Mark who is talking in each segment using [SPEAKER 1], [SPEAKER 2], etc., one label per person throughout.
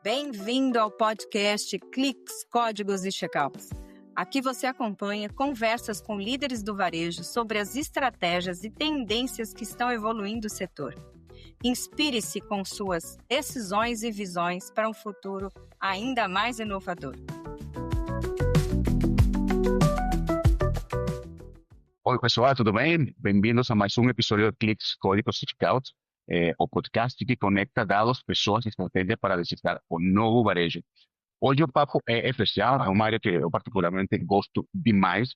[SPEAKER 1] Bem-vindo ao podcast Cliques, Códigos e Checkouts. Aqui você acompanha conversas com líderes do varejo sobre as estratégias e tendências que estão evoluindo o setor. Inspire-se com suas decisões e visões para um futuro ainda mais inovador.
[SPEAKER 2] Oi, pessoal, tudo bem? Bem-vindos a mais um episódio de Cliques, Códigos e Checkouts, o podcast que conecta dados, pessoas e estratégias para decifrar o novo varejo. Hoje o papo é especial, é uma área que eu particularmente gosto demais,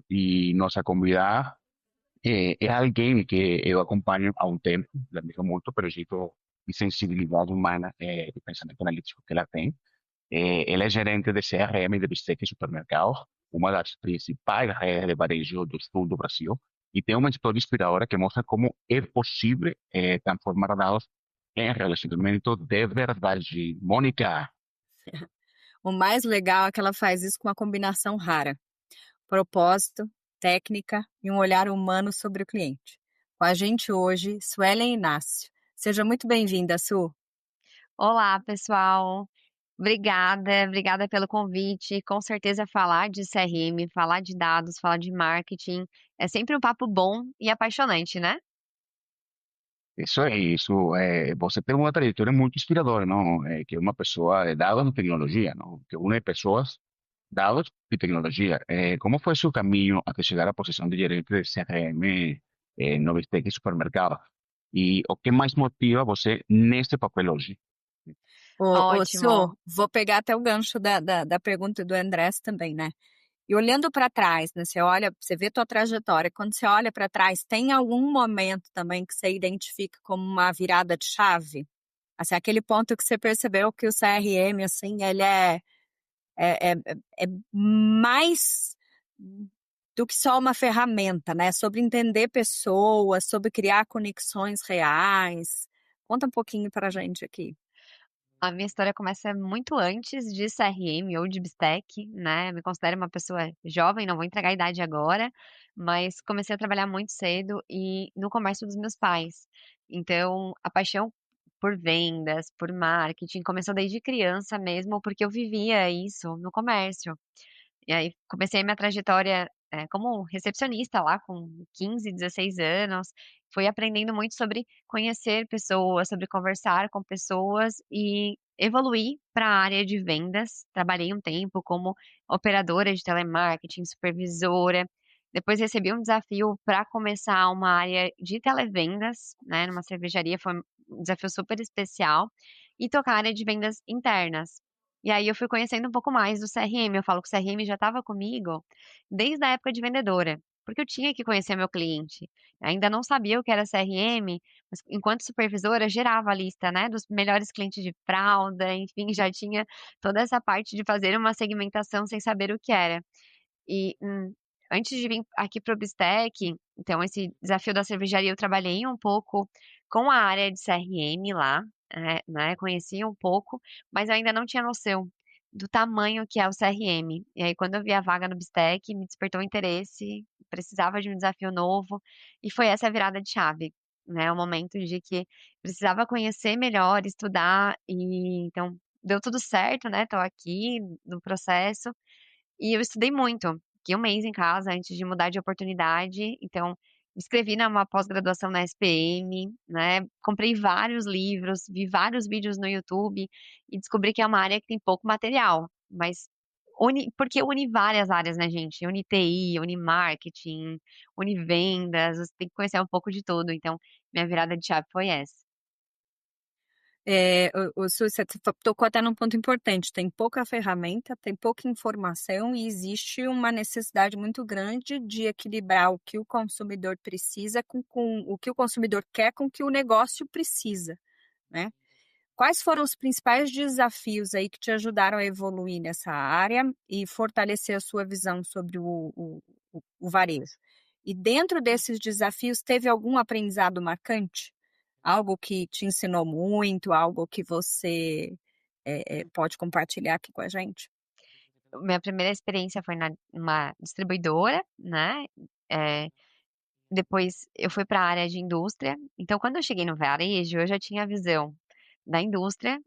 [SPEAKER 2] e nossa convidada é alguém que eu acompanho há um tempo, la admiro muito pelo jeito e sensibilidade humana e pensamento analítico que ela tem. Ela é gerente de CRM de Bistec Supermercados, uma das principais redes de varejo do sul do Brasil, e tem uma história inspiradora que mostra como é possível transformar dados em relacionamento de verdade. Mônica.
[SPEAKER 1] O mais legal é que ela faz isso com uma combinação rara: propósito, técnica e um olhar humano sobre o cliente. Com a gente hoje, Suelen Inácio. Seja muito bem-vinda, Su.
[SPEAKER 3] Olá, pessoal. Obrigada pelo convite. Com certeza falar de CRM, falar de dados, falar de marketing é sempre um papo bom e apaixonante, né?
[SPEAKER 2] Isso. Você tem uma trajetória muito inspiradora, não? Que é uma pessoa de dados e tecnologia, não? Que une pessoas, dados e tecnologia. Como foi seu caminho até chegar à posição de gerente de CRM no Bistec Supermercado? E o que mais motiva você nesse papel hoje?
[SPEAKER 1] Ô,
[SPEAKER 3] Ótimo.
[SPEAKER 1] Su, vou pegar até o gancho da pergunta do Andrés também, né? E olhando para trás, né? Você olha, você vê tua trajetória. Quando você olha para trás, tem algum momento também que você identifica como uma virada de chave? Assim, aquele ponto que você percebeu que o CRM, assim, ele é, é, é mais do que só uma ferramenta, né? Sobre entender pessoas, sobre criar conexões reais. Conta um pouquinho para a gente aqui.
[SPEAKER 3] A minha história começa muito antes de CRM ou de Bistec, né? Me considero uma pessoa jovem, não vou entregar a idade agora, mas comecei a trabalhar muito cedo e no comércio dos meus pais. Então, a paixão por vendas, por marketing, começou desde criança mesmo, porque eu vivia isso no comércio. E aí comecei minha trajetória, como recepcionista lá com 15, 16 anos, fui aprendendo muito sobre conhecer pessoas, sobre conversar com pessoas e evoluí para a área de vendas. Trabalhei um tempo como operadora de telemarketing, supervisora. Depois recebi um desafio para começar uma área de televendas, né, numa cervejaria, foi um desafio super especial, e tocar a área de vendas internas. E aí eu fui conhecendo um pouco mais do CRM, eu falo que o CRM já estava comigo desde a época de vendedora, porque eu tinha que conhecer meu cliente. Ainda não sabia o que era CRM, mas enquanto supervisora gerava a lista, né, dos melhores clientes de fralda, enfim, já tinha toda essa parte de fazer uma segmentação sem saber o que era. E, antes de vir aqui para o Bistec, então esse desafio da cervejaria eu trabalhei um pouco com a área de CRM lá, né, conheci um pouco, mas eu ainda não tinha noção do tamanho que é o CRM. E aí quando eu vi a vaga no Bistec, me despertou interesse, precisava de um desafio novo, e foi essa a virada de chave, né, o momento de que precisava conhecer melhor, estudar, e então deu tudo certo, né, tô aqui no processo, e eu estudei muito, fiquei um mês em casa antes de mudar de oportunidade, então me inscrevi numa pós-graduação na SPM, né, comprei vários livros, vi vários vídeos no YouTube e descobri que é uma área que tem pouco material, mas porque une várias áreas, né, gente? Une TI, une marketing, une vendas, você tem que conhecer um pouco de tudo, então minha virada de chave foi essa.
[SPEAKER 1] Su, você tocou até num ponto importante. Tem pouca ferramenta, tem pouca informação e existe uma necessidade muito grande de equilibrar o que o consumidor precisa com o que o consumidor quer com o que o negócio precisa, né? Quais foram os principais desafios aí que te ajudaram a evoluir nessa área e fortalecer a sua visão sobre o varejo? E dentro desses desafios, teve algum aprendizado marcante? Algo que te ensinou muito, algo que você pode compartilhar aqui com a gente?
[SPEAKER 3] Minha primeira experiência foi numa distribuidora, né? eh, Depois eu fui para a área de indústria. Então, quando eu cheguei no varejo, eu já tinha a visão da indústria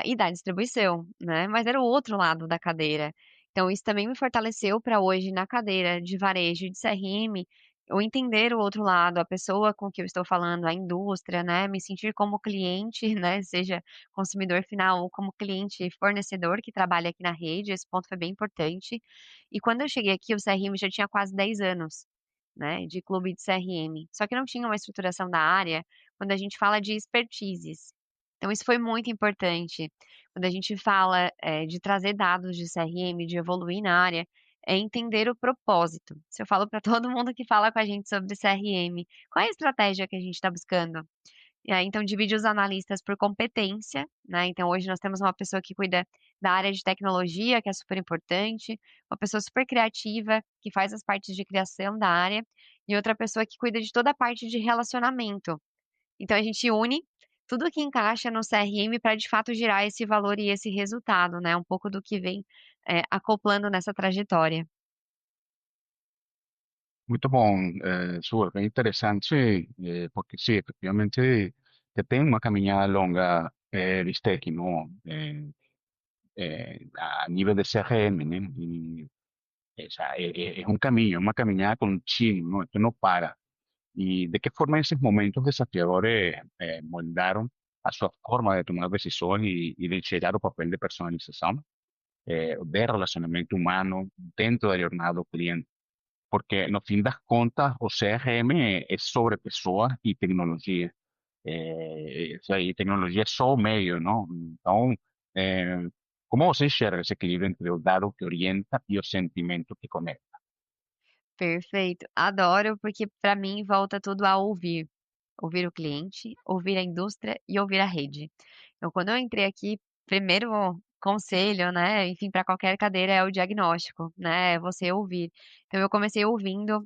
[SPEAKER 3] e da distribuição, né? Mas era o outro lado da cadeira. Então, isso também me fortaleceu para hoje, na cadeira de varejo e de CRM, eu entender o outro lado, a pessoa com que eu estou falando, a indústria, né? Me sentir como cliente, né? Seja consumidor final ou como cliente fornecedor que trabalha aqui na rede, esse ponto foi bem importante. E quando eu cheguei aqui, o CRM já tinha quase 10 anos, né? De clube de CRM. Só que não tinha uma estruturação da área quando a gente fala de expertises. Então, isso foi muito importante. Quando a gente fala, de trazer dados de CRM, de evoluir na área, é entender o propósito. Se eu falo para todo mundo que fala com a gente sobre CRM, qual é a estratégia que a gente está buscando? E aí, então, divide os analistas por competência, né? Então, hoje nós temos uma pessoa que cuida da área de tecnologia, que é super importante, uma pessoa super criativa, que faz as partes de criação da área, e outra pessoa que cuida de toda a parte de relacionamento. Então a gente une tudo que encaixa no CRM para de fato gerar esse valor e esse resultado, né? Um pouco do que vem acoplando nessa trajetória.
[SPEAKER 2] Muito bom, Su, bem interessante, porque sim, efectivamente, te tem uma caminhada longa, Bistec, ¿no? A nivel de CRM, ¿no? Y, o sea, es un camino, una caminada contínua, ¿no? Esto no para. ¿Y de qué forma esos momentos desafiadores moldaron a su forma de tomar decisiones y de enxergar o papel de personalización, de relacionamiento humano dentro da jornada do cliente? Porque no fim das contas, o CRM é sobre pessoas e tecnologia. Isso aí, tecnologia é só o meio, não? Então, é, como você enxerga esse equilíbrio entre o dado que orienta e o sentimento que conecta?
[SPEAKER 3] Perfeito. Adoro, porque para mim volta tudo a ouvir. Ouvir o cliente, ouvir a indústria e ouvir a rede. Então, quando eu entrei aqui, primeiro conselho, né, enfim, para qualquer cadeira é o diagnóstico, né, é você ouvir. Então, eu comecei ouvindo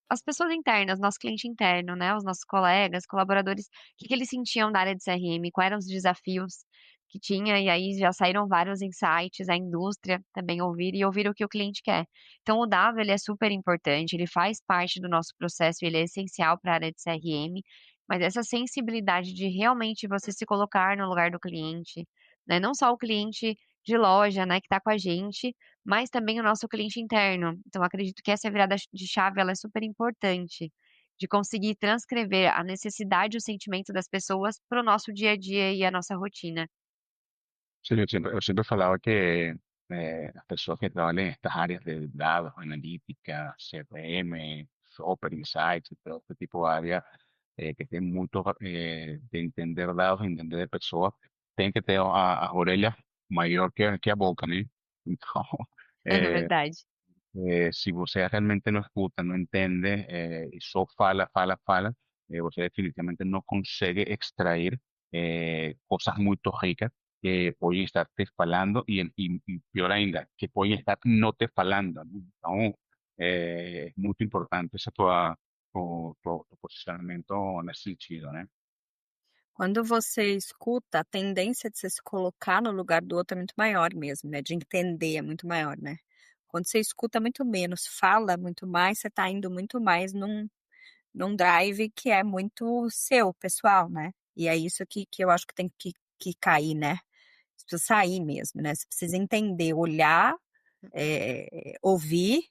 [SPEAKER 3] as pessoas internas, nosso cliente interno, né, os nossos colegas, colaboradores, o que que eles sentiam da área de CRM, quais eram os desafios que tinha, e aí já saíram vários insights, a indústria também ouvir e ouvir o que o cliente quer. Então, o dado, ele é super importante, ele faz parte do nosso processo, ele é essencial para a área de CRM, mas essa sensibilidade de realmente você se colocar no lugar do cliente, né, não só o cliente de loja, né, que está com a gente, mas também o nosso cliente interno. Então, acredito que essa virada de chave ela é super importante, de conseguir transcrever a necessidade e o sentimento das pessoas para o nosso dia a dia e a nossa rotina.
[SPEAKER 2] Sí, yo siempre falaba que las personas que trabajan en estas áreas de datos, analítica, CRM, Shopper, Insights, y todo este tipo de áreas que tienen mucho de entender dados, entender de pessoas, tienen que ter as orelhas maior que a boca, né? Então,
[SPEAKER 3] É
[SPEAKER 2] eh,
[SPEAKER 3] verdade.
[SPEAKER 2] se você realmente não escuta, não entende, e só fala, fala, fala, você definitivamente não consegue extrair cosas muito ricas que podem estar te falando e pior ainda, que podem estar não te falando, né? Então, é muito importante esse tu posicionamento nesse sentido, né?
[SPEAKER 1] Quando você escuta, a tendência de você se colocar no lugar do outro é muito maior mesmo, né? De entender é muito maior, né? Quando você escuta muito menos, fala muito mais, você tá indo muito mais num drive que é muito seu, pessoal, né? E é isso que eu acho que tem que cair, né? Você precisa sair mesmo, né? Você precisa entender, olhar, ouvir,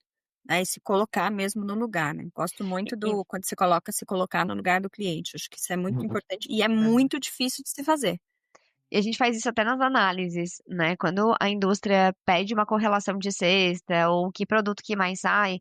[SPEAKER 1] né? E se colocar mesmo no lugar, né? Gosto muito
[SPEAKER 3] E,
[SPEAKER 1] do quando você coloca se colocar no lugar do cliente. Acho que isso é muito importante e é
[SPEAKER 3] Uhum.
[SPEAKER 1] muito difícil de se fazer.
[SPEAKER 3] E a gente faz isso até nas análises, né? Quando a indústria pede uma correlação de cesta ou que produto que mais sai,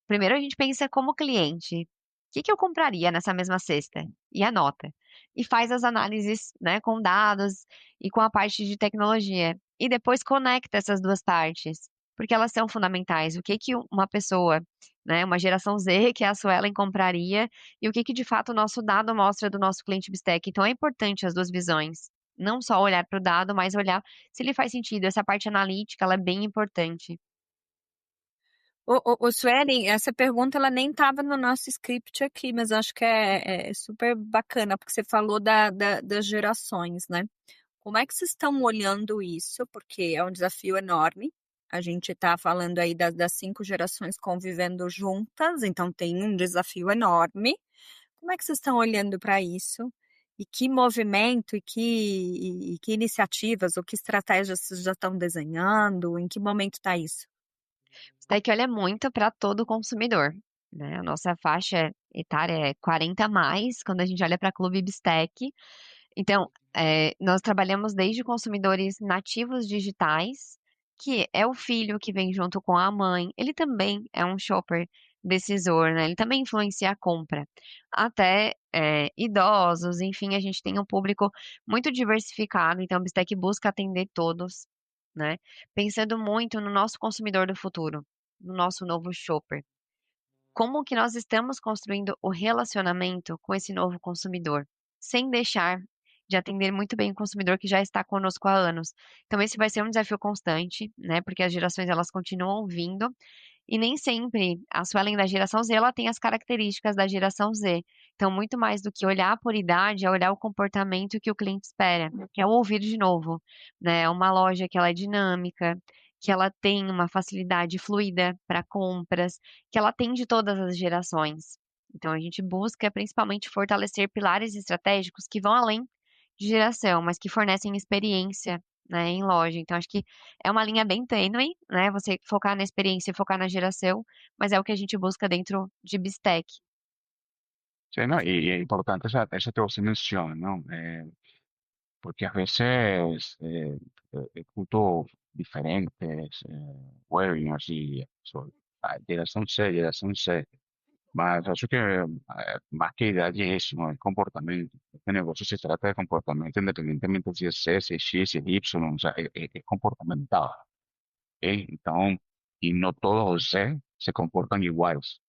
[SPEAKER 3] primeiro a gente pensa como cliente. O que que eu compraria nessa mesma cesta? E anota. E faz as análises, né, com dados e com a parte de tecnologia. E depois conecta essas duas partes, porque elas são fundamentais. O que que uma pessoa, né, uma geração Z, que é a Suelen, compraria e o que que de fato o nosso dado mostra do nosso cliente Bistec. Então é importante as duas visões. Não só olhar para o dado, mas olhar se ele faz sentido. Essa parte analítica, ela é bem importante.
[SPEAKER 1] Suelen, essa pergunta ela nem estava no nosso script aqui, mas acho que é super bacana, porque você falou das gerações, né? Como é que vocês estão olhando isso? Porque é um desafio enorme. A gente está falando aí das 5 gerações convivendo juntas, então tem um desafio enorme. Como é que vocês estão olhando para isso? E que movimento e que iniciativas ou que estratégias vocês já estão desenhando? Em que momento está isso?
[SPEAKER 3] Stack olha muito para todo consumidor, né? A nossa faixa etária é 40 a mais, quando a gente olha para Clube Bistec. Então, nós trabalhamos desde consumidores nativos digitais, que é o filho que vem junto com a mãe, ele também é um shopper decisor, né? Ele também influencia a compra, até idosos, enfim, a gente tem um público muito diversificado, então o Bistec busca atender todos, né? Pensando muito no nosso consumidor do futuro, no nosso novo shopper. Como que nós estamos construindo o relacionamento com esse novo consumidor, sem deixar de atender muito bem o consumidor que já está conosco há anos. Então, esse vai ser um desafio constante, né? Porque as gerações elas continuam vindo e nem sempre a Suelen da geração Z ela tem as características da geração Z. Então, muito mais do que olhar por idade, é olhar o comportamento que o cliente espera, que é o ouvir de novo, né? É uma loja que ela é dinâmica, que ela tem uma facilidade fluida para compras, que ela atende todas as gerações. Então, a gente busca principalmente fortalecer pilares estratégicos que vão além de geração, mas que fornecem experiência, né, em loja. Então, acho que é uma linha bem tênue, né? Você focar na experiência e focar na geração, mas é o que a gente busca dentro de Bistec.
[SPEAKER 2] Sí, ¿no? Y es importante esa que usted menciona, ¿no? Porque a veces escuto diferentes webinars y sobre geração C, mas acho que más que idade es eso, ¿no? El comportamiento. Este negocio se trata de comportamiento independientemente si es C, si es X, si es Y, o sea, es comportamental. ¿Ok? Entonces, y no todos los C se comportan iguales.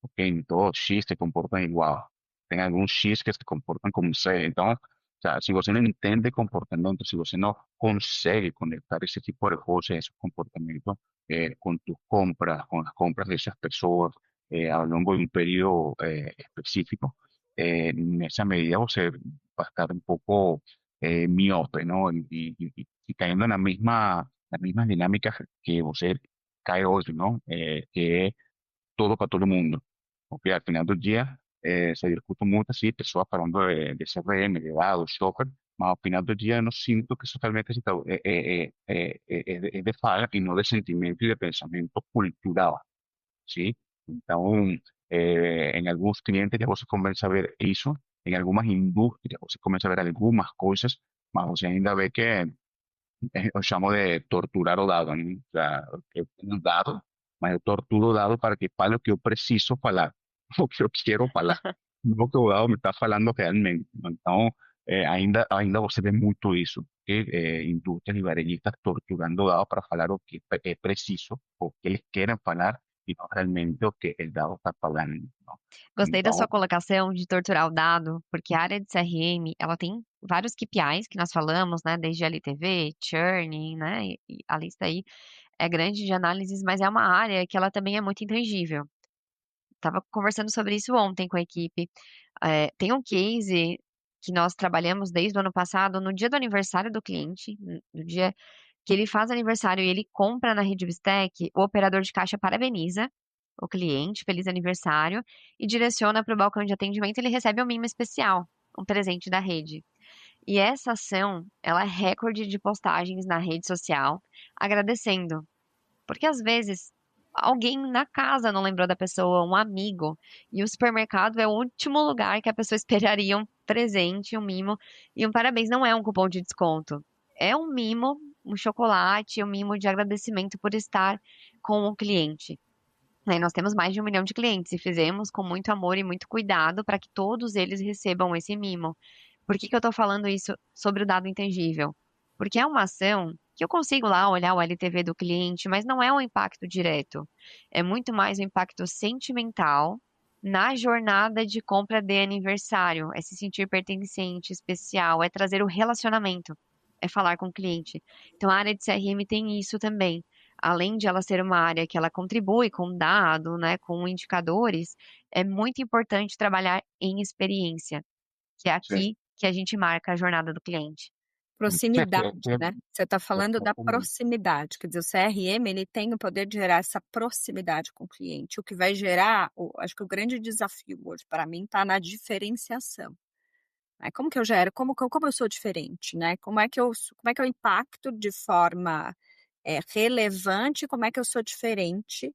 [SPEAKER 2] Ok, em todo X se comportam igual. Tem alguns X que se comportam como C. Então, o sea, se você não entende comportamento, se você não consegue conectar esse tipo de coisa, esse comportamento com tu compra, com as compras dessas pessoas ao longo de um período específico, nessa medida você vai estar um pouco miope, não? E caindo nas mesmas dinâmicas que você cai hoje, não? Que é todo para todo mundo. Porque al final del día se discute mucho así, pessoas falando de CRM, de dados, shopper, mas al final del día no siento que eso realmente es de fala y no de sentimiento y de pensamiento cultural, ¿sí? Entonces, en algunos clientes ya você começa a ver isso, en algunas industrias você começa a ver algunas cosas, mas você ainda vê que eu chamo de torturar o dado, né? O sea, eu tenho um dado, mas eu torturo o dado para que fale o que eu preciso falar, o que eu quero falar, não o que o dado me está falando realmente. Então, ainda você vê muito isso, que indústrias e varejistas torturando o dado para falar o que é preciso, o que eles querem falar, e não realmente o que o dado está falando, não?
[SPEAKER 3] Gostei da sua
[SPEAKER 2] Então,
[SPEAKER 3] colocação de torturar o dado, porque a área de CRM, ela tem vários KPIs que nós falamos, né, desde LTV, churn, né, e a lista aí é grande de análises, mas é uma área que ela também é muito intangível. Estava conversando sobre isso ontem com a equipe. Tem um case que nós trabalhamos desde o ano passado, no dia do aniversário do cliente, no dia que ele faz aniversário e ele compra na Rede Bistec, o operador de caixa parabeniza o cliente, feliz aniversário, e direciona para o balcão de atendimento, ele recebe um mimo especial, um presente da rede. E essa ação, ela é recorde de postagens na rede social, agradecendo. Porque às vezes alguém na casa não lembrou da pessoa, um amigo, e o supermercado é o último lugar que a pessoa esperaria um presente, um mimo, e um parabéns não é um cupom de desconto. É um mimo, um chocolate, um mimo de agradecimento por estar com o cliente. Né, nós temos mais de 1 milhão de clientes e fizemos com muito amor e muito cuidado para que todos eles recebam esse mimo. Por que que eu estou falando isso sobre o dado intangível? Porque é uma ação que eu consigo lá olhar o LTV do cliente, mas não é um impacto direto. É muito mais um impacto sentimental na jornada de compra de aniversário. É se sentir pertencente, especial, é trazer o relacionamento, é falar com o cliente. Então a área de CRM tem isso também. Além de ela ser uma área que ela contribui com dado, né, com indicadores, é muito importante trabalhar em experiência, que é
[SPEAKER 2] sí,
[SPEAKER 3] aqui que a gente marca a jornada do cliente.
[SPEAKER 2] sí,
[SPEAKER 1] Proximidade, né? Você está falando da
[SPEAKER 2] como-
[SPEAKER 1] proximidade, quer dizer, o CRM ele tem o poder de gerar essa proximidade com o cliente, o que vai gerar, acho que o grande desafio hoje para mim está na diferenciação. Né? Como que eu gero? Como eu sou diferente, né? Como é que eu impacto de forma relevante? Como é que eu sou diferente?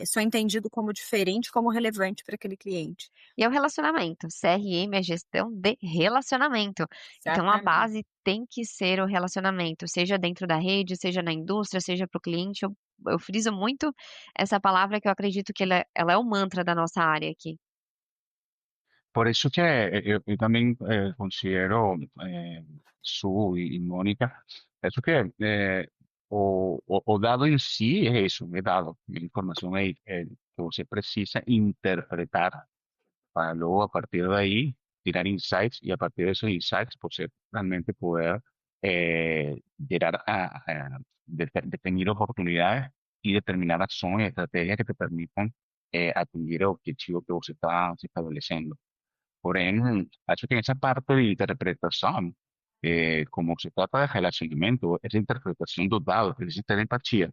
[SPEAKER 1] Sou entendido como diferente, como relevante para aquele cliente.
[SPEAKER 3] E é o relacionamento. CRM é gestão de relacionamento. Então a
[SPEAKER 1] Exatamente.
[SPEAKER 3] base tem que ser o relacionamento, seja dentro da rede, seja na indústria, seja para o cliente. Eu friso muito essa palavra que eu acredito que ela é o mantra da nossa área aqui.
[SPEAKER 2] Por eso que yo también considero, Su y Mónica, eso que o dado en sí es eso, es dado, información que usted precisa interpretar para luego a partir de ahí tirar insights y a partir de esos insights pues realmente poder llegar a definir oportunidades y determinar acciones y estrategias que te permitan atingir el objetivo que vos estás estableciendo. Porém, acho que en esa parte de interpretación, como se trata de relacionamiento, esa interpretación dos dados, precisa ter empatia.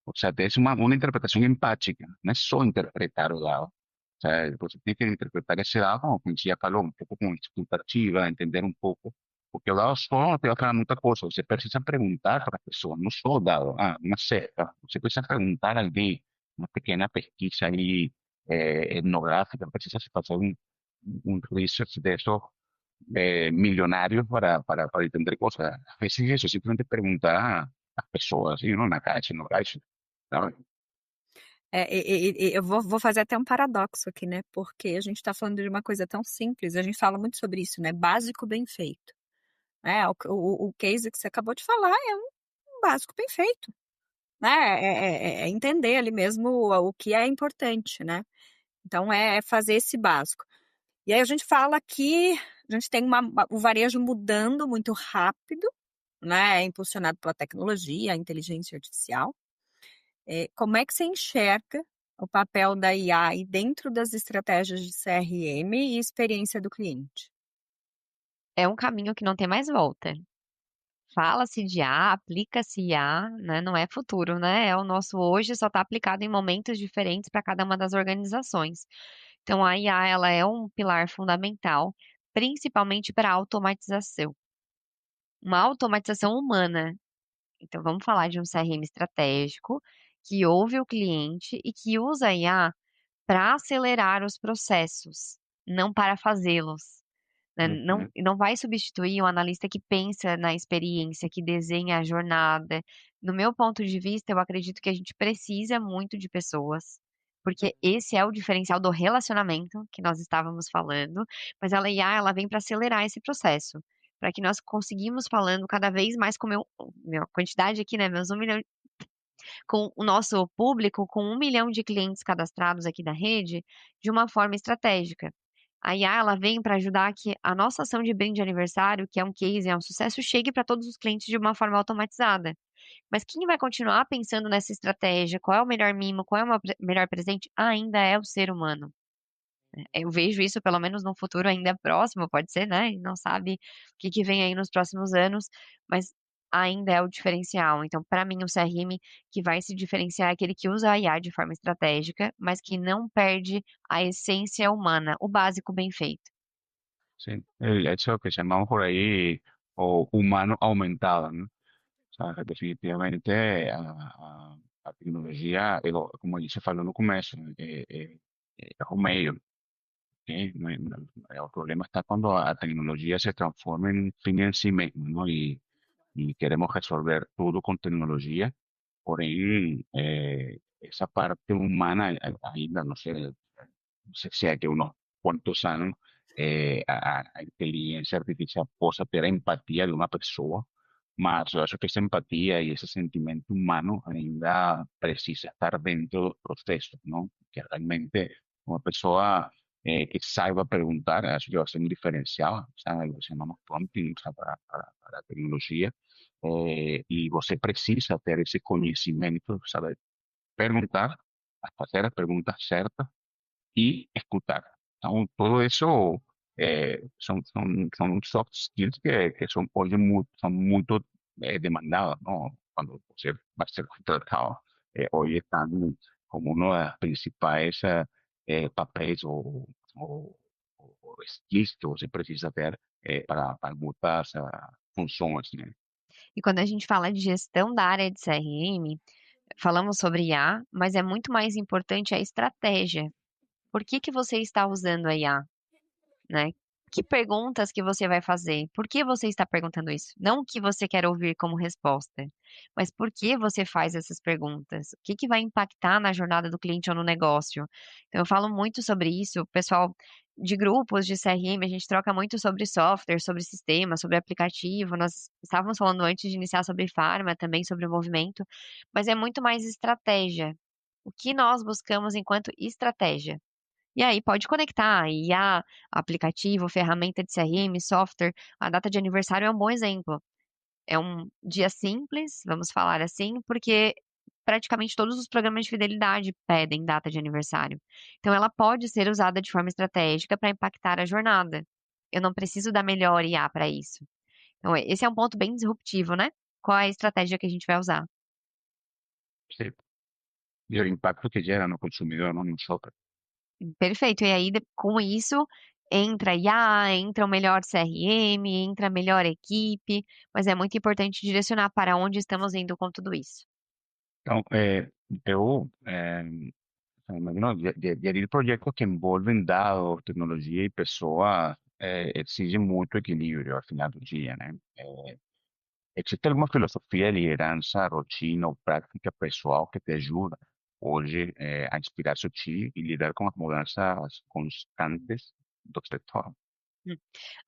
[SPEAKER 2] O sea, es una interpretación empática, no es solo interpretar o dado. O sea, você tem que interpretar esse dado, como a gente já falou, um pouco com expectativa, entender um pouco, porque o dado só não te vai falar muita coisa. Você precisa perguntar para a pessoa, não só o dado, uma certa. Você precisa perguntar a alguém, uma pequena pesquisa ali, etnográfica, precisa se fazer um research de esos millonarios para entender cosas. A veces eso, simplemente preguntar a las personas, ¿sí? ¿No? En la calle, no calle, ¿sabes?
[SPEAKER 1] Eu vou fazer até um paradoxo aqui, né? Porque a gente está falando de uma coisa tão simples, a gente fala muito sobre isso, né? Básico bem feito. Né? O case que você acabou de falar é um básico bem feito, né? É entender ali mesmo o que é importante, né? Então, é fazer esse básico. E aí a gente fala que a gente tem o varejo mudando muito rápido, né? Impulsionado pela tecnologia, a inteligência artificial. Como é que você enxerga o papel da IA aí dentro das estratégias de CRM e experiência do cliente?
[SPEAKER 3] É um caminho que não tem mais volta. Fala-se de IA, aplica-se IA, né? Não é futuro, né? É o nosso hoje, só está aplicado em momentos diferentes para cada uma das organizações. Então, a IA, ela é um pilar fundamental, principalmente para a automatização. Uma automatização humana. Então, vamos falar de um CRM estratégico que ouve o cliente e que usa a IA para acelerar os processos, não para fazê-los, né? Não,
[SPEAKER 2] Ujú.
[SPEAKER 3] não vai substituir um analista que pensa na experiência, que desenha a jornada. No meu ponto de vista, eu acredito que a gente precisa muito de pessoas, porque esse é o diferencial do relacionamento que nós estávamos falando, mas a IA, ela vem para acelerar esse processo, para que nós conseguimos falando cada vez mais com minha quantidade aqui, né, meus 1 milhão, com o nosso público, com 1 milhão de clientes cadastrados aqui da rede, de uma forma estratégica. A IA, ela vem para ajudar que a nossa ação de brinde de aniversário, que é um case, é um sucesso, chegue para todos os clientes de uma forma automatizada. Mas quem vai continuar pensando nessa estratégia, qual é o melhor mimo, qual é o melhor presente, ainda é o ser humano. Eu vejo isso, pelo menos no futuro ainda próximo, pode ser, né? Não sabe o que que vem aí nos próximos anos, mas ainda é o diferencial. Então, para mim, o CRM que vai se diferenciar é aquele que usa a IA de forma estratégica, mas que não perde a essência humana, o básico bem feito.
[SPEAKER 2] Sí, el hecho que llamamos por ahí o humano aumentado, ¿no? O sea, definitivamente a tecnologia, como disse falou no começo, é o meio, ¿sí? El problema está cuando la tecnología se transforma en un fin en sí mismo, ¿no? Y queremos resolver todo con tecnología. Por ahí, esa parte humana, ainda no sé, no sé si hay que unos cuantos años, a inteligência artificial possa ter a empatia de uma pessoa, mas eu acho que essa empatia e esse sentimento humano ainda precisa estar dentro do processo, não? Que realmente uma pessoa que saiba perguntar, acho que vai ser um diferencial, sabe? Lo que chamamos prompting, o sea, para a tecnologia, e você precisa ter esse conhecimento, sabe? Perguntar, fazer as perguntas certas y escuchar. Aún todo eso son soft skills que son hoy son muy demandados, ¿no? Cuando se va a ser contratado, hoy están como uno de los principales papéis o skills que você precisa ter para muitas funções, né?
[SPEAKER 3] E quando a gente fala de gestão da área de CRM, falamos sobre IA, mas é muito mais importante a estratégia. Por que que você está usando a IA? Né? Que perguntas que você vai fazer? Por que você está perguntando isso? Não o que você quer ouvir como resposta, mas por que você faz essas perguntas? O que que vai impactar na jornada do cliente ou no negócio? Então, eu falo muito sobre isso. O pessoal de grupos de CRM, a gente troca muito sobre software, sobre sistema, sobre aplicativo. Nós estávamos falando antes de iniciar sobre farma, também sobre o movimento, mas é muito mais estratégia. O que nós buscamos enquanto estratégia? E aí pode conectar IA, aplicativo, ferramenta de CRM, software. A data de aniversário é um bom exemplo. É um dia simples, vamos falar assim, porque praticamente todos os programas de fidelidade pedem data de aniversário. Então ela pode ser usada de forma estratégica para impactar a jornada. Eu não preciso da melhor IA para isso. Então esse é um ponto bem disruptivo, né? Qual é a estratégia que a gente vai usar?
[SPEAKER 2] Sim. E o impacto que gera no consumidor, não em software.
[SPEAKER 3] Perfeito. E aí, com isso, entra IA, entra o melhor CRM, entra a melhor equipe, mas é muito importante direcionar para onde estamos indo com tudo isso.
[SPEAKER 2] Então, eu imagino, gerir projetos que envolvem dados, tecnologia e pessoas exige muito equilíbrio ao final do dia, né? Existe alguma filosofia de liderança, rotina ou prática pessoal que te ajuda hoje a inspirar seu time e lidar com as mudanças constantes do setor?
[SPEAKER 3] Hum.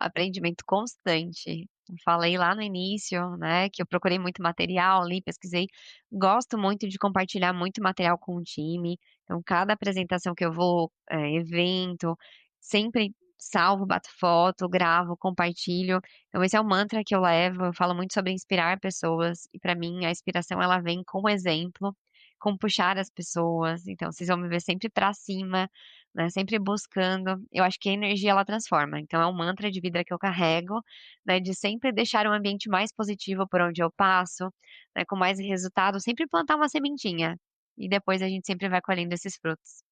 [SPEAKER 3] Aprendimento constante. Eu falei lá no início, né, que eu procurei muito material ali, pesquisei. Gosto muito de compartilhar muito material com o time. Então, cada apresentação que eu vou, evento, sempre salvo, bato foto, gravo, compartilho. Então, esse é o mantra que eu levo. Eu falo muito sobre inspirar pessoas. E para mim, a inspiração ela vem com o exemplo, com puxar as pessoas. Então, vocês vão me ver sempre para cima, né? Sempre buscando. Eu acho que a energia ela transforma. Então é um mantra de vida que eu carrego, né? De sempre deixar um ambiente mais positivo por onde eu passo, né? Com mais resultado, sempre plantar uma sementinha. E depois a gente sempre vai colhendo esses frutos.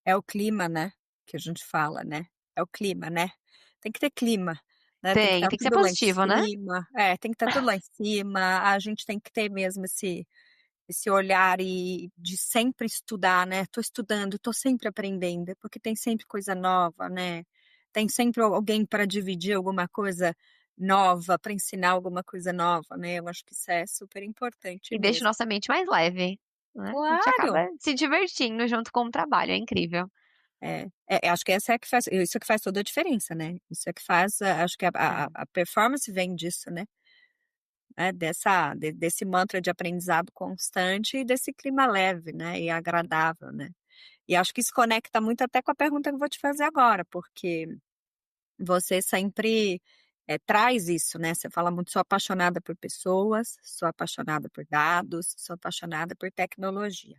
[SPEAKER 1] É o clima, né, que a gente fala, né, é o clima, né. Tem que ter clima, né, tem que estar
[SPEAKER 3] Tem que ser
[SPEAKER 1] tudo lá em
[SPEAKER 3] positivo, né?
[SPEAKER 1] cima, tem que estar tudo lá em cima, a gente tem que ter mesmo esse olhar e de sempre estudar, né, tô estudando, tô sempre aprendendo, porque tem sempre coisa nova, né, tem sempre alguém para dividir alguma coisa nova, para ensinar alguma coisa nova, né, eu acho que isso é super importante
[SPEAKER 3] E deixa
[SPEAKER 1] mesmo.
[SPEAKER 3] nossa mente mais leve, né? A gente
[SPEAKER 1] Claro!
[SPEAKER 3] acaba se divertindo junto com o trabalho, é incrível.
[SPEAKER 1] Acho que essa é que faz isso é que faz toda a diferença, né, isso é que faz acho que
[SPEAKER 3] É.
[SPEAKER 1] a performance vem disso, né, desse mantra de aprendizado constante e desse clima leve, né, e agradável, né. E acho que isso conecta muito até com a pergunta que eu vou te fazer agora, porque você sempre, traz isso, né, você fala muito: "Sou apaixonada por pessoas, sou apaixonada por dados, sou apaixonada por tecnologia".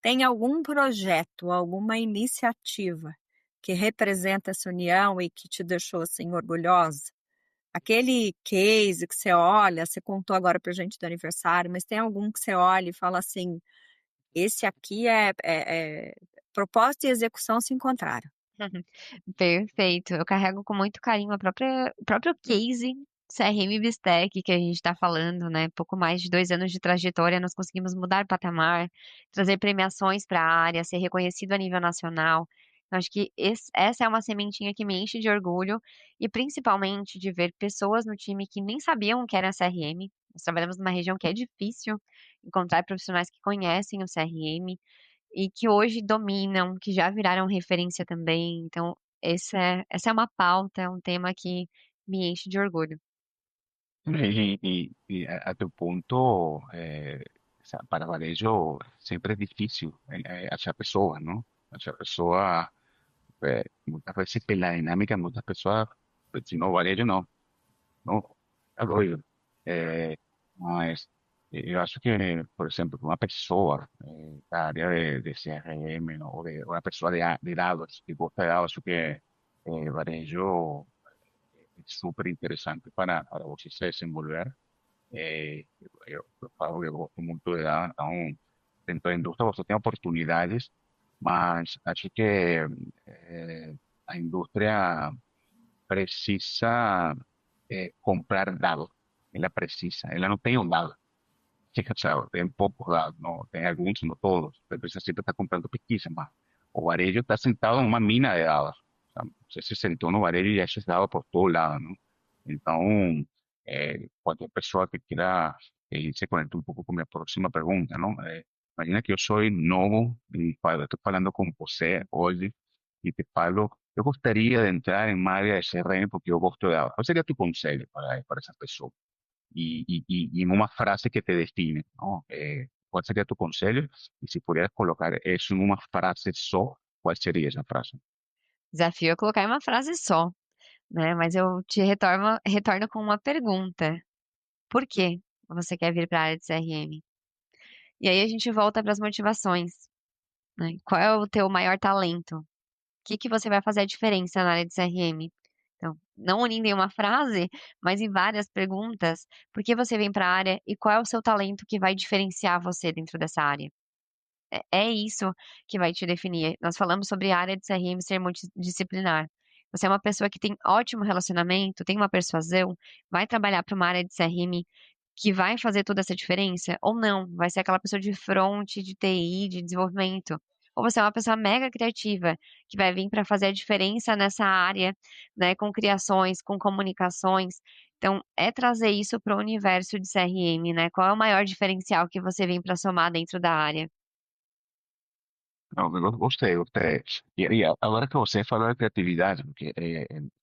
[SPEAKER 1] Tem algum projeto, alguma iniciativa que representa essa união e que te deixou, assim, orgulhosa? Aquele case que você olha, você contou agora pra gente do aniversário, mas tem algum que você olha e fala assim: "Esse aqui é propósito e execução se encontraram"?
[SPEAKER 3] Perfeito. Eu carrego com muito carinho o próprio case CRM Bistec que a gente está falando, né? Pouco mais de 2 anos de trajetória, nós conseguimos mudar patamar, trazer premiações para a área, ser reconhecido a nível nacional. Eu acho que essa é uma sementinha que me enche de orgulho e principalmente de ver pessoas no time que nem sabiam o que era CRM. Nós trabalhamos numa região que é difícil encontrar profissionais que conhecem o CRM e que hoje dominam, que já viraram referência também. Então, essa é uma pauta, é um tema que me enche de orgulho.
[SPEAKER 2] A tu punto, o sea, para Varejo siempre es difícil achar pessoas, ¿no? Achar pessoas, muchas veces por la dinámica, muchas personas, pues, si no, Varejo no, no, apoio. Mas eu acho que, por exemplo, uma pessoa da área de CRM, ¿no? O de uma pessoa de dados, que gosta de dados, acho que Varejo é super interessante para você se desenvolver. Eu falo que eu gosto muito de dados, então, dentro da indústria você tem oportunidades, mas acho que a indústria precisa comprar dados. Ela precisa, ela não tem um dado. Fica, sabe, tem poucos dados, não, tem alguns, não todos. A empresa sempre está comprando pesquisa, mas o varejo está sentado em uma mina de dados. Sabe? Você se sentou no varejo e esses dados por todo lado, não? Então, qualquer pessoa que quiera, se conecte um pouco com minha próxima pergunta, não? Imagina que eu sou novo e estou falando com você hoje e te falo, eu gostaria de entrar em uma área de CRM porque eu gosto de dados. Qual seria tu conselho para essa pessoa? Y en una frase que te define, ¿no? ¿Cuál sería tu consejo? Y si pudieras colocar eso en una frase só, ¿cuál sería esa frase?
[SPEAKER 3] Desafio é colocar em uma frase só, né? Mas eu te retorno com uma pergunta. Por que você quer vir para a área de CRM? E aí a gente volta para as motivações, né? Qual é o teu maior talento? O que que você vai fazer a diferença na área de CRM? Então, não unindo em uma frase, mas em várias perguntas, por que você vem para a área e qual é o seu talento que vai diferenciar você dentro dessa área? É isso que vai te definir. Nós falamos sobre a área de CRM ser multidisciplinar. Você é uma pessoa que tem ótimo relacionamento, tem uma persuasão, vai trabalhar para uma área de CRM que vai fazer toda essa diferença? Ou não? Vai ser aquela pessoa de front, de TI, de desenvolvimento? Ou você é uma pessoa mega criativa que vai vir para fazer a diferença nessa área, né, com criações, com comunicações? Então, é trazer isso para o universo de CRM, né? Qual é o maior diferencial que você vem para somar dentro da área?
[SPEAKER 2] No, gostei, gostei. E agora que você falou de criatividade, porque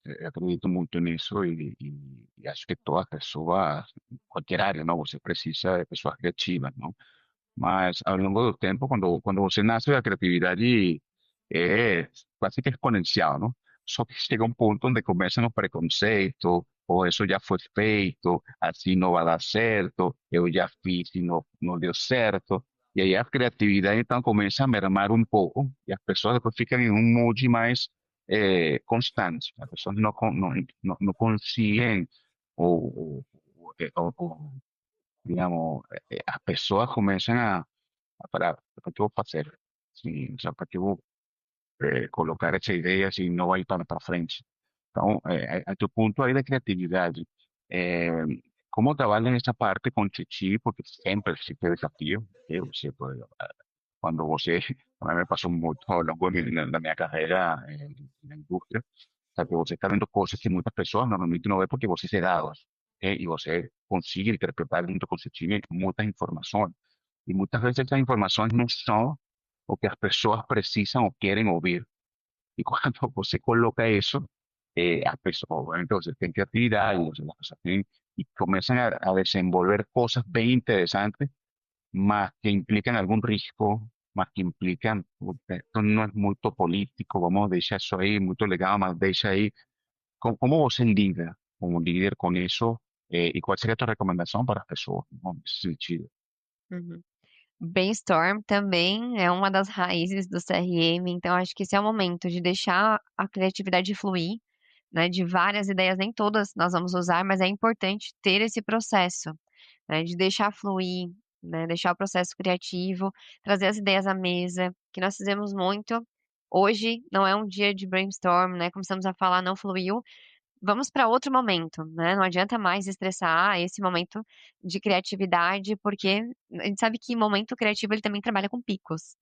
[SPEAKER 2] eu acredito muito nisso e acho que todas as pessoas, qualquer área, não, você precisa de pessoas criativas, não? Mas ao longo do tempo, quando você nasce, a criatividade é quase que exponencial, não? Só que chega um ponto onde começam os preconceitos, ou isso já foi feito, assim não vai dar certo, eu já fiz e não deu certo. E aí a criatividade então começa a mermar um pouco, e as pessoas depois ficam em um mood mais constante. As pessoas não conseguem, ou, ou, digamos, as pessoas começam para que eu vou fazer? Sim, para que eu vou colocar essa ideia assim, não vai para frente? Então, a tu ponto aí da criatividade, é, como trabalha nessa parte com Titi, porque sempre existe desafio, eu sei, quando você, a mim me passou muito ao longo da minha carreira na indústria, sabe, você está vendo coisas que muitas pessoas normalmente não vê porque você tem dados, e você consegue interpretar junto com esse time muitas informações. E muitas vezes essas informações não são o que as pessoas precisam ou querem ouvir. E quando você coloca isso, as pessoas, obviamente, você tem criatividade, você, las pessoas têm, e começam a desenvolver coisas bem interessantes, mas que implican algún riesgo, mas que implican, esto no es muy político, vamos a deixar eso ahí, muy legado, mas deixa ahí. ¿Cómo vos lida como líder con eso? ¿Y cuál sería tu recomendación para las personas, ¿no? En ese sentido?
[SPEAKER 3] Uhum. Brainstorm também é uma das raízes do CRM, então acho que esse é o momento de deixar a criatividade fluir, né? De várias ideias, nem todas nós vamos usar, mas é importante ter esse processo, né? De deixar fluir, né? Deixar o processo criativo, trazer as ideias à mesa, que nós fizemos muito. Hoje não é um dia de brainstorm, né? Começamos a falar, não fluiu. Vamos para outro momento, né? Não adianta mais estressar esse momento de criatividade, porque a gente sabe que momento criativo ele também trabalha com picos,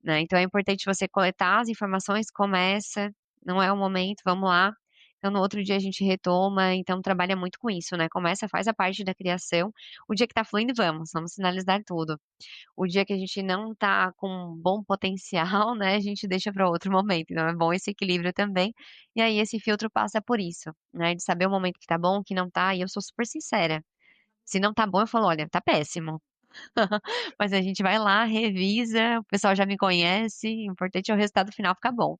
[SPEAKER 3] né? Então é importante você coletar as informações, começa, não é o momento, vamos lá. Então no outro dia a gente retoma, então trabalha muito com isso, né? Começa, faz a parte da criação. O dia que tá fluindo, vamos finalizar tudo. O dia que a gente não tá com um bom potencial, né, a gente deixa para outro momento. Então é bom esse equilíbrio também. E aí esse filtro passa por isso, né, de saber o momento que tá bom, que não tá, e eu sou super sincera. Se não tá bom, eu falo: "Olha, tá péssimo". Mas a gente vai lá, revisa, o pessoal já me conhece, o importante é o resultado final ficar bom.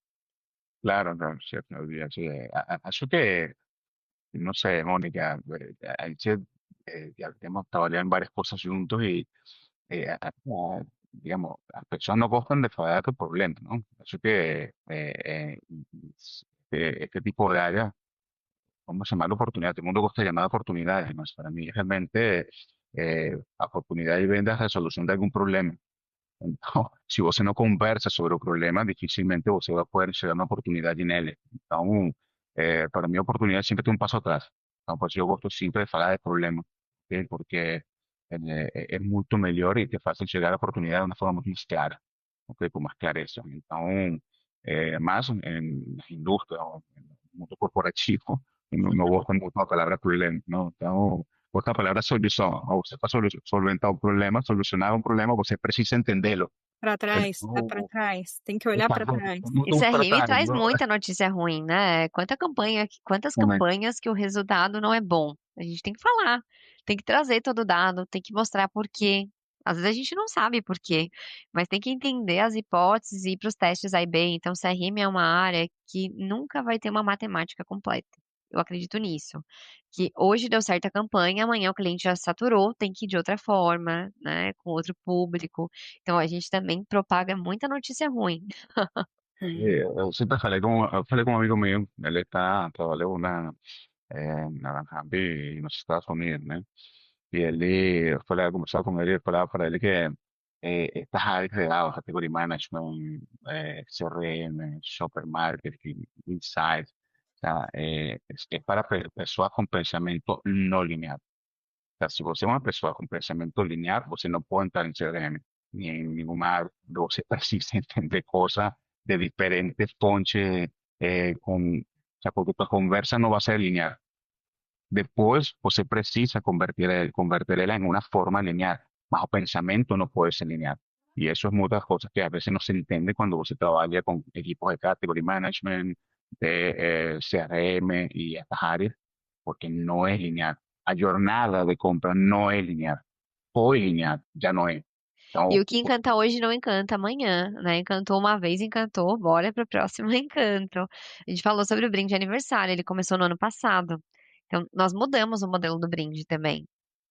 [SPEAKER 2] Claro, no, sí, no olvidarse. Acho que, no sé, Mónica, ahí ya hemos trabajado en varias cosas juntos y, digamos, las personas no gustan de hablar de problemas, ¿no? Acho que este tipo de áreas vamos a llamarlo oportunidad, todo el mundo gusta llamar oportunidades, además para mí realmente oportunidad y venda es resolución de algún problema. Então, se você não conversa sobre o problema, dificilmente você vai poder chegar a uma oportunidade nele. Então, para mim, a oportunidade sempre tem um passo atrás. Então, por isso eu gosto sempre de falar de problema, ok? Porque é muito melhor e te faz chegar à oportunidade de uma forma muito mais clara, ok? Com mais clareza. Então, mais na indústria, ou no mundo corporativo, não gosto muito da palavra problema, não? Então, gosto da palavra solução. Ou você para solventar um problema, solucionar um problema, você precisa entendê-lo.
[SPEAKER 1] Para
[SPEAKER 2] Ele
[SPEAKER 1] trás, dá para
[SPEAKER 2] não,
[SPEAKER 1] trás, tem que olhar para trás.
[SPEAKER 3] E
[SPEAKER 2] muito para
[SPEAKER 3] CRM
[SPEAKER 2] trás,
[SPEAKER 3] traz
[SPEAKER 2] não,
[SPEAKER 3] muita notícia ruim, né? Quantas
[SPEAKER 2] realmente.
[SPEAKER 3] campanhas que o resultado não é bom? A gente tem que falar, tem que trazer todo o dado, tem que mostrar por quê. Às vezes a gente não sabe por quê, mas tem que entender as hipóteses e ir para os testes A e B. Então, CRM é uma área que nunca vai ter uma matemática completa. Eu acredito nisso. Que hoje deu certo a campanha, amanhã o cliente já saturou, tem que ir de outra forma, né? Com outro público. Então, a gente também propaga muita notícia ruim.
[SPEAKER 2] Eu sempre falei com um amigo meu, ele trabalhou na Rambi, nos Estados Unidos, né? E ele, falei, conversar com ele, falava para ele que estas áreas de dados, category management, CRM, shopper marketing, insights, o sea, es para pessoas com pensamento não linear. Sea, se você é uma pessoa com pensamento linear, você não pode entrar em CRM, ni em nenhuma área. Você precisa entender coisas de diferentes fontes, o sea, porque tua conversa não vai ser linear. Depois, você precisa convertir ela em uma forma linear, mas o pensamento não pode ser linear. E isso é muitas coisas que a vezes não se entende quando você trabalha com equipos de category management, de CRM e estas áreas, porque não é linear. A jornada de compra não é linear. Foi linear, já não é.
[SPEAKER 3] E
[SPEAKER 2] Então,
[SPEAKER 3] o que encanta hoje não encanta amanhã, né? Encantou uma vez, encantou, bora para o próximo encanto. A gente falou sobre o brinde de aniversário, ele começou no ano passado. Então, nós mudamos o modelo do brinde também.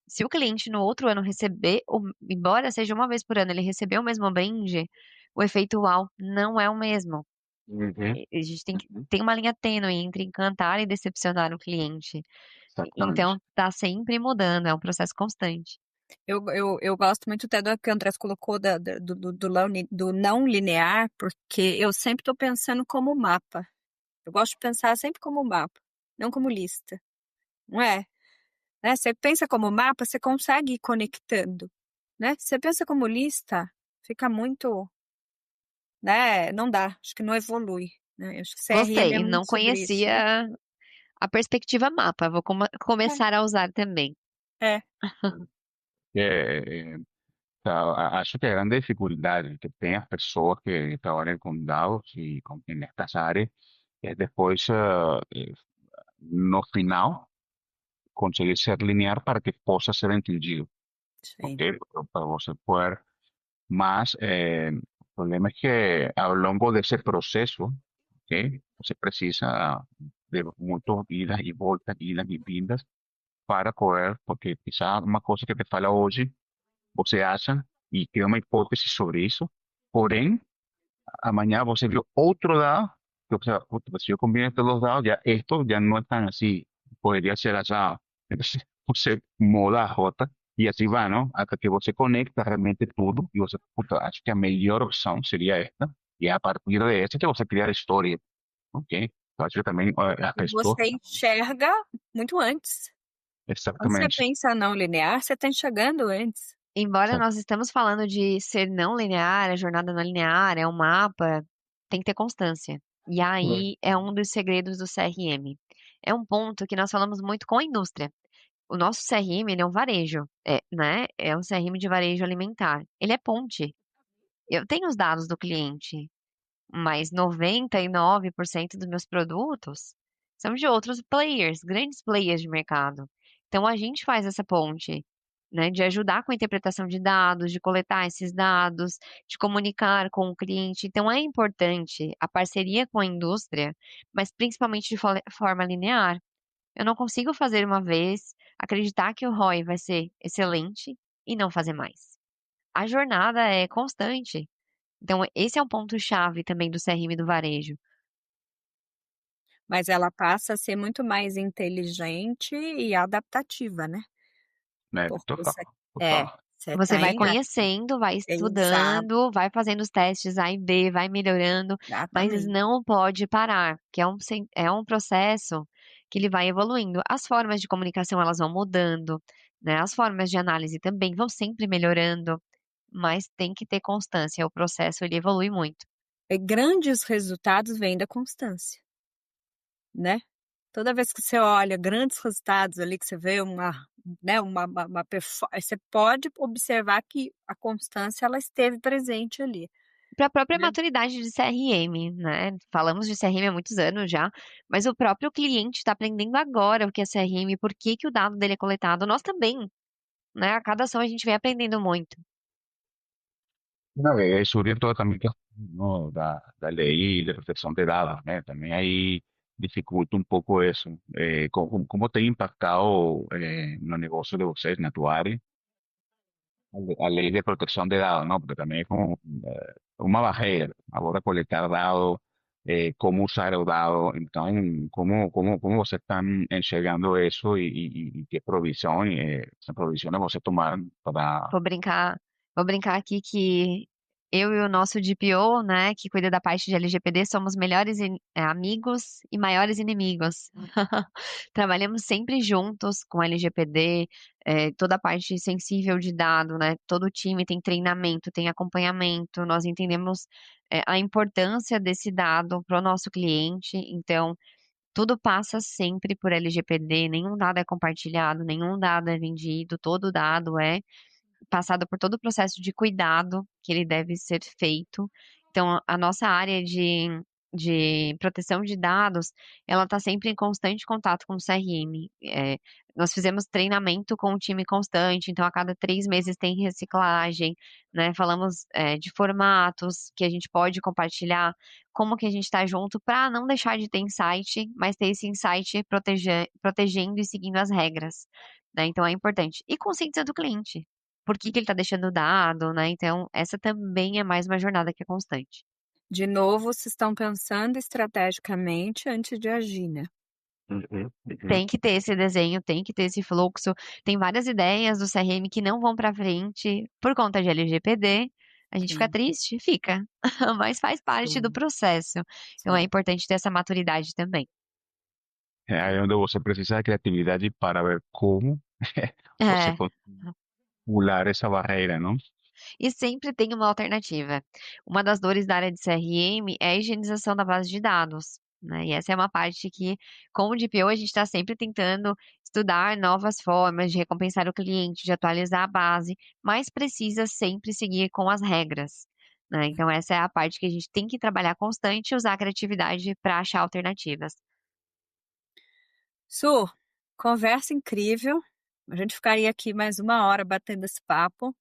[SPEAKER 3] Se o cliente no outro ano receber, embora seja uma vez por ano, ele receber o mesmo brinde, o efeito uau não é o mesmo.
[SPEAKER 2] uhum,
[SPEAKER 3] A gente
[SPEAKER 2] uhum,
[SPEAKER 3] tem uma linha tênue entre encantar e decepcionar o cliente.
[SPEAKER 2] exatamente.
[SPEAKER 3] Então, tá sempre mudando, é um processo constante.
[SPEAKER 1] Eu gosto muito até do que o Andrés colocou do não linear, porque eu sempre estou pensando como mapa. Eu gosto de pensar sempre como mapa, não como lista, não é? Né? Você pensa como mapa, você consegue ir conectando, né? Você pensa como lista, fica muito, né? Não dá, acho que não evolui, né? Eu acho que CRM é
[SPEAKER 3] Gostei, não
[SPEAKER 1] muito sobre isso, né?
[SPEAKER 3] conhecia a perspectiva mapa, vou começar a usar também.
[SPEAKER 1] É,
[SPEAKER 2] É, acho que a grande dificuldade que tem as pessoas que trabalham com dados e nestas áreas é depois, no final, conseguir ser linear para que possa ser entendido, ¿ok?
[SPEAKER 1] sim.
[SPEAKER 2] Para você poder. Mas o problema es que a lo largo de ese proceso, ¿ok? Você precisa de muitas idas e vindas para poder, porque quizá uma coisa que te fala hoje, você acha e cria uma hipótese sobre isso, porém, amanhã você viu outro dado, que, o sea, puta, si yo combino estos dos dados, ya esto ya no es tan así, podría ser así. Entonces, você muda a rota e assim vai, não? Até que você conecta realmente tudo e você, puta, acho que a melhor opção seria esta, e é a partir de esta que você cria a história, ok? Eu acho que também a
[SPEAKER 1] E
[SPEAKER 2] pessoa,
[SPEAKER 1] você enxerga muito antes. Quando você
[SPEAKER 2] exatamente,
[SPEAKER 1] pensa não linear, você está enxergando antes.
[SPEAKER 3] Embora
[SPEAKER 2] exa-
[SPEAKER 3] nós estamos falando de ser não linear, a jornada não linear, é um mapa, tem que ter constância. E aí é um dos segredos do CRM. É um ponto que nós falamos muito com a indústria. O nosso CRM, ele é um varejo, né? É um CRM de varejo alimentar. Ele é ponte. Eu tenho os dados do cliente, mas 99% dos meus produtos são de outros players, grandes players de mercado. Então a gente faz essa ponte, né, de ajudar com a interpretação de dados, de coletar esses dados, de comunicar com o cliente. Então é importante a parceria com a indústria, mas principalmente de forma linear. Eu não consigo fazer uma vez, acreditar que o ROI vai ser excelente e não fazer mais. A jornada é constante. Então, esse é um ponto-chave também do CRM do varejo.
[SPEAKER 1] Mas ela passa a ser muito mais inteligente e adaptativa, né?
[SPEAKER 2] né?
[SPEAKER 1] Porque
[SPEAKER 2] Total,
[SPEAKER 1] é,
[SPEAKER 2] total.
[SPEAKER 3] Você vai
[SPEAKER 1] tem
[SPEAKER 3] conhecendo, vai estudando, vai fazendo os testes A e B, vai melhorando, mas
[SPEAKER 1] exatamente.
[SPEAKER 3] não pode parar, que é um processo que ele vai evoluindo. As formas de comunicação, elas vão mudando, né? As formas de análise também vão sempre melhorando, mas tem que ter constância, o processo ele evolui muito.
[SPEAKER 1] E grandes resultados vêm da constância, né? Toda vez que você olha grandes resultados ali, que você vê né, uma performance, você pode observar que a constância ela esteve presente ali,
[SPEAKER 3] Para a própria
[SPEAKER 1] né?
[SPEAKER 3] maturidade de CRM, né? Falamos de CRM há muitos anos já, mas o próprio cliente está aprendendo agora o que é CRM, por que que o dado dele é coletado. Nós também, né? A cada ação a gente vem aprendendo muito.
[SPEAKER 2] Una vez surgen todas también no, da ley de protección de datos, ¿no? También ahí dificulta un poco eso. ¿Cómo te ha impactado los negocios de ustedes en tu área? A ley de protección de dados, ¿no? Porque también es como una barreira. Ahora colectar dados, cómo usar los dados. Entonces, ¿cómo você están enxergando eso y qué provisión, esas provisiones você tomaron para...
[SPEAKER 3] Vou brincar, vou brincar aqui que eu e o nosso DPO, né, que cuida da parte de LGPD, somos melhores amigos e maiores inimigos. Trabalhamos sempre juntos com LGPD, toda a parte sensível de dado, né? Todo o time tem treinamento, tem acompanhamento, nós entendemos, a importância desse dado para o nosso cliente, então tudo passa sempre por LGPD, nenhum dado é compartilhado, nenhum dado é vendido, todo dado é passado por todo o processo de cuidado que ele deve ser feito. Então, a nossa área de proteção de dados, ela está sempre em constante contato com o CRM. Nós fizemos treinamento com o time constante, então a cada 3 meses tem reciclagem, né? Falamos, de formatos que a gente pode compartilhar, como que a gente está junto para não deixar de ter insight, mas ter esse insight protegendo e seguindo as regras, né? Então é importante. E consciência do cliente. Por que que ele está deixando o dado, né? Então, essa também é mais uma jornada que é constante.
[SPEAKER 1] De novo, vocês estão pensando estrategicamente antes de agir, né?
[SPEAKER 2] Ujú, ujú.
[SPEAKER 3] Tem que ter esse desenho, tem que ter esse fluxo. Tem várias ideias do CRM que não vão para frente por conta de LGPD. A gente fica
[SPEAKER 1] Sim,
[SPEAKER 3] triste? Fica. Mas faz parte do
[SPEAKER 1] sim,
[SPEAKER 3] processo. Então, é
[SPEAKER 1] sim.
[SPEAKER 3] importante ter essa maturidade também.
[SPEAKER 2] Ahí es donde você precisa de creatividade para ver como você
[SPEAKER 3] É.
[SPEAKER 2] consegue pular essa barreira, não?
[SPEAKER 3] E sempre tem uma alternativa. Uma das dores da área de CRM é a higienização da base de dados, né? E essa é uma parte que, com o DPO, a gente está sempre tentando estudar novas formas de recompensar o cliente, de atualizar a base, mas precisa sempre seguir com as regras, né? Então, essa é a parte que a gente tem que trabalhar constante e usar a criatividade para achar alternativas.
[SPEAKER 1] Su, conversa incrível. A gente ficaria aqui mais 1 hora batendo esse papo.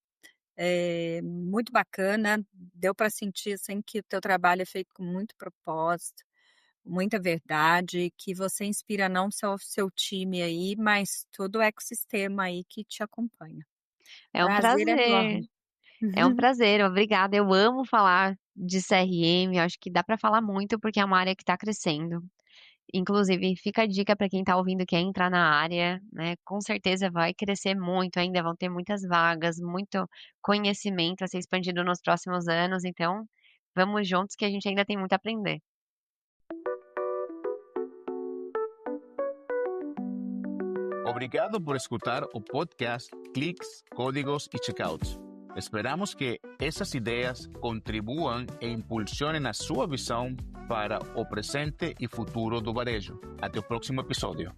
[SPEAKER 1] Muito bacana. Deu para sentir assim, que o teu trabalho é feito com muito propósito, muita verdade, que você inspira não só o seu time aí, mas todo o ecossistema aí que te acompanha.
[SPEAKER 3] É um
[SPEAKER 1] Prazer
[SPEAKER 3] prazer.
[SPEAKER 1] enorme.
[SPEAKER 3] É um prazer, obrigada. Eu amo falar de CRM, acho que dá para falar muito porque é uma área que está crescendo. Inclusive, fica a dica para quem está ouvindo que quer entrar na área, né? Com certeza vai crescer muito ainda, vão ter muitas vagas, muito conhecimento a ser expandido nos próximos anos. Então, vamos juntos que a gente ainda tem muito a aprender.
[SPEAKER 4] Obrigado por escutar o podcast Cliques, Códigos e Checkouts. Esperamos que essas ideias contribuam e impulsionem a sua visão para o presente e futuro do varejo. Até o próximo episódio.